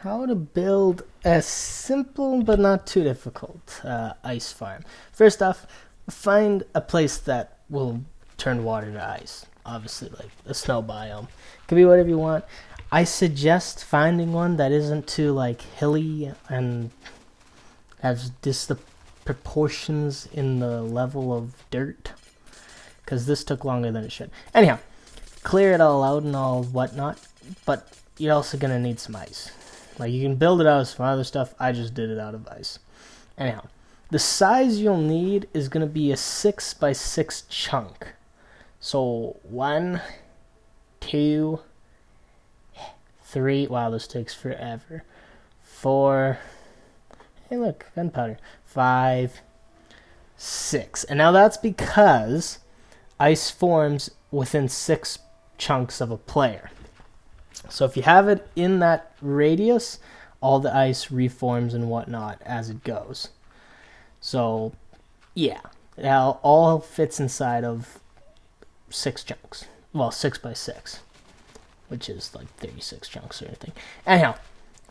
how to build a simple but not too difficult ice farm. First off, find a place that will turn water to ice. Obviously, like a snow biome. It can be whatever you want. I suggest finding one that isn't too like hilly and has disproportions in the level of dirt, because this took longer than it should. Anyhow, clear it all out and all whatnot, but you're also gonna need some ice. Like, you can build it out of some other stuff. I just did it out of ice. Anyhow, the size you'll need is gonna be a 6x6 chunk. So 1, 2, 3. Wow, this takes forever. 4. Hey, look, gunpowder. 5, 6. And now that's because ice forms within 6 chunks of a player. So if you have it in that radius, all the ice reforms and whatnot as it goes. So, yeah, it all fits inside of 6 chunks. Well, 6x6, which is like 36 chunks or anything. Anyhow,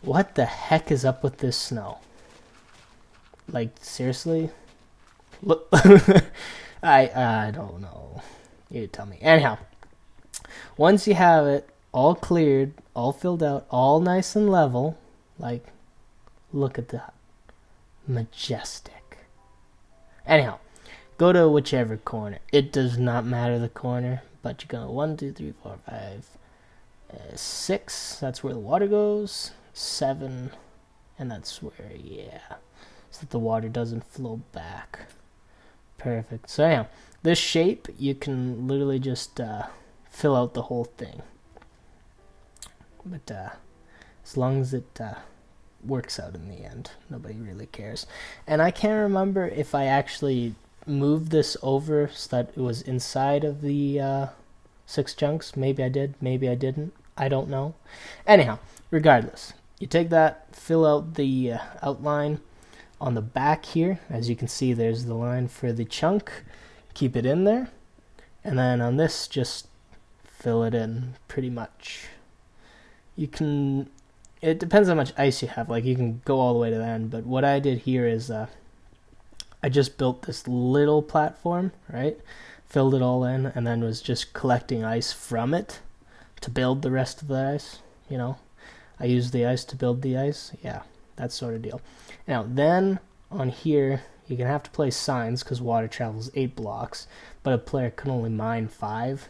what the heck is up with this snow? Like, seriously? Look, I don't know. You tell me. Anyhow, once you have it all cleared, all filled out, all nice and level, like, look at that. Majestic. Anyhow, go to whichever corner. It does not matter the corner, but you go 1, 2, 3, 4, 5, 6. That's where the water goes. 7, and that's where, yeah, so that the water doesn't flow back. Perfect. So anyhow, this shape, you can literally just fill out the whole thing. But as long as it works out in the end, nobody really cares. And I can't remember if I actually moved this over so that it was inside of the 6 chunks. Maybe I did, maybe I didn't. I don't know. Anyhow, regardless, you take that, fill out the outline on the back here. As you can see, there's the line for the chunk. Keep it in there. And then on this, just fill it in pretty much. You can, it depends how much ice you have. Like, you can go all the way to the end, but what I did here is I just built this little platform, right? Filled it all in, and then was just collecting ice from it to build the rest of the ice, you know? I used the ice to build the ice. Yeah, that sort of deal. Now, then, on here, you're going to have to place signs, because water travels 8 blocks, but a player can only mine 5.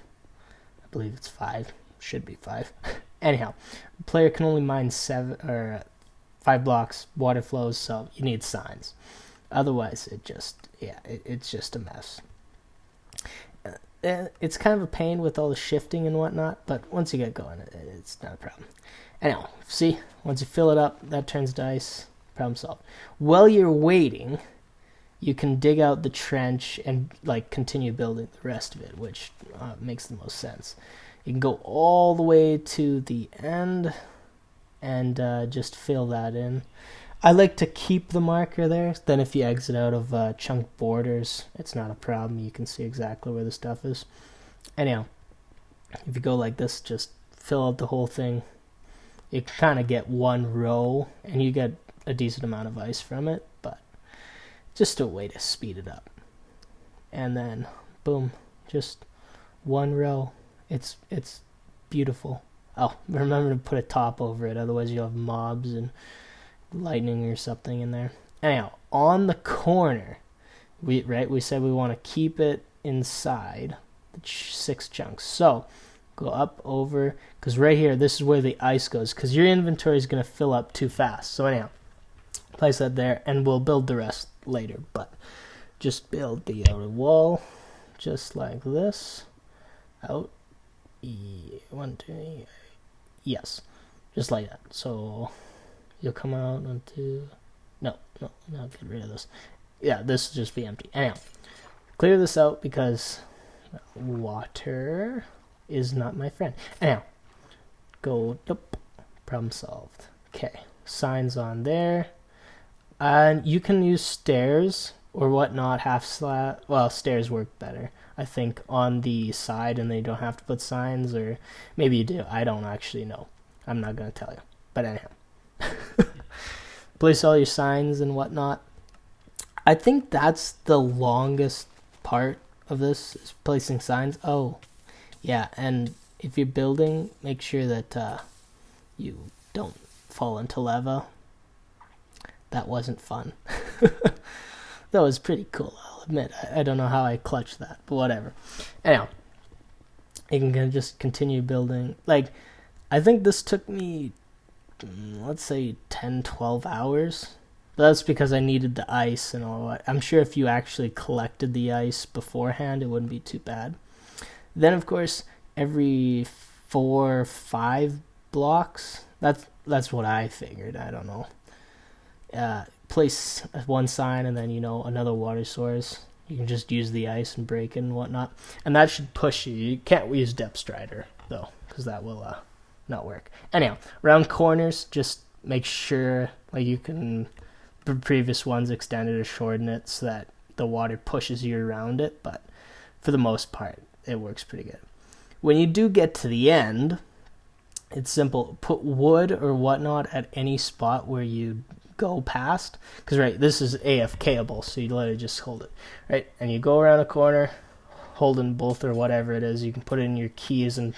I believe it's 5. Should be 5. Anyhow, the player can only mine 5 blocks, water flows, so you need signs. Otherwise, it's just a mess. It's kind of a pain with all the shifting and whatnot, but once you get going, it's not a problem. Anyhow, see, once you fill it up, that turns to ice, problem solved. While you're waiting, you can dig out the trench and like continue building the rest of it, which makes the most sense. You can go all the way to the end and just fill that in. I like to keep the marker there. Then if you exit out of chunk borders, it's not a problem. You can see exactly where the stuff is. Anyhow, if you go like this, just fill out the whole thing. You can kind of get one row, and you get a decent amount of ice from it, but just a way to speed it up. And then, boom, just one row. It's beautiful. Oh, remember to put a top over it, otherwise you'll have mobs and lightning or something in there. Anyhow, on the corner, we said we want to keep it inside the 6 chunks. So go up over, because right here, this is where the ice goes, because your inventory is going to fill up too fast. So anyhow, place that there, and we'll build the rest later. But just build the outer wall, just like this. Out. 1, 2, yes, just like that. So you'll come out onto, no, get rid of this. Yeah, this will just be empty. Anyhow, clear this out because water is not my friend. Anyhow, go, nope, problem solved. Okay, signs on there. And you can use stairs or whatnot, half slab. Well, stairs work better, I think, on the side, and they don't have to put signs, or maybe you do. I don't actually know. I'm not going to tell you. But anyhow. place all your signs and whatnot. I think that's the longest part of this, is placing signs. Oh, yeah, and if you're building, make sure that you don't fall into lava. That wasn't fun. That was pretty cool, I'll admit. I don't know how I clutched that, but whatever. Anyhow, you can just continue building. Like, I think this took me, let's say, 10, 12 hours. But that's because I needed the ice and all that. I'm sure if you actually collected the ice beforehand, it wouldn't be too bad. Then, of course, every 4 or 5 blocks, that's what I figured. I don't know. Place one sign and then, another water source. You can just use the ice and break it and whatnot. And that should push you. You can't use Depth Strider, though, because that will not work. Anyhow, around corners, just make sure you can... The previous ones extended or shorten it so that the water pushes you around it, but for the most part, it works pretty good. When you do get to the end, it's simple. Put wood or whatnot at any spot where you go past, because right, this is AFKable, so you literally just hold it, right? And you go around a corner, holding both or whatever it is. You can put in your keys and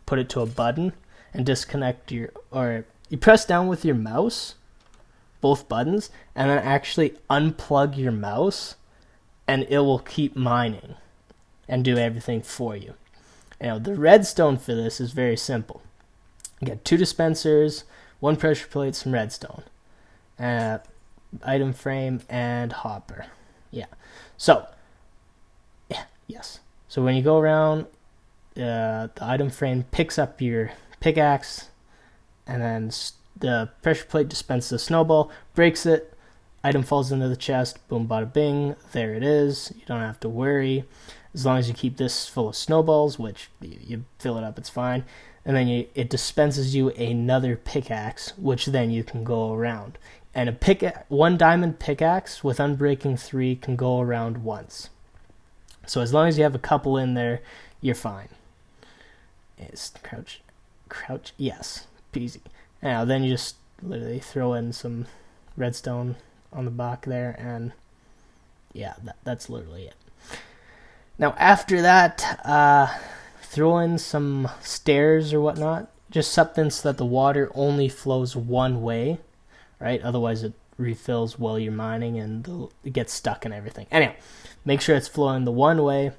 put it to a button and disconnect or you press down with your mouse, both buttons, and then actually unplug your mouse, and it will keep mining and do everything for you. The redstone for this is very simple. You get 2 dispensers, 1 pressure plate, some redstone, item frame, and hopper. So when you go around, the item frame picks up your pickaxe, and then the pressure plate dispenses a snowball, breaks it, item falls into the chest, boom, bada bing, there it is. You don't have to worry. As long as you keep this full of snowballs, which you fill it up, it's fine. And then it dispenses you another pickaxe, which then you can go around. And 1 diamond pickaxe with Unbreaking 3 can go around once. So as long as you have a couple in there, you're fine. It's crouch, yes, peasy. Now, then you just literally throw in some redstone on the back there, and that's literally it. Now, after that, throw in some stairs or whatnot, just something so that the water only flows one way, right? Otherwise, it refills while you're mining, and it gets stuck and everything. Anyhow, make sure it's flowing the one way,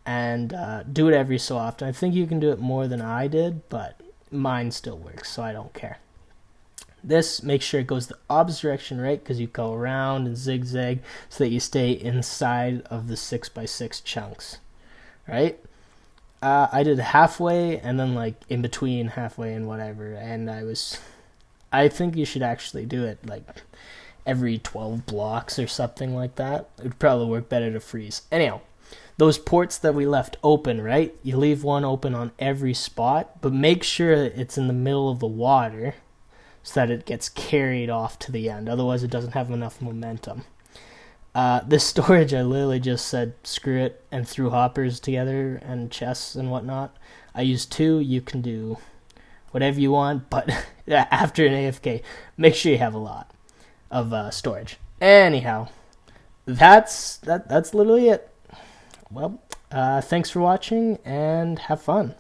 and do it every so often. I think you can do it more than I did, but mine still works, so I don't care. This, make sure it goes the opposite direction, right? Because you go around and zigzag so that you stay inside of the 6x6 chunks, right? I did halfway and then in between halfway and whatever, and I think you should actually do it every 12 blocks or something like that. It would probably work better to freeze. Anyhow, those ports that we left open, right? You leave one open on every spot, but make sure it's in the middle of the water so that it gets carried off to the end. Otherwise, it doesn't have enough momentum. This storage, I literally just said screw it and threw hoppers together and chests and whatnot. I used 2. You can do whatever you want, but after an AFK, make sure you have a lot of storage. Anyhow, that's literally it. Well, thanks for watching, and have fun.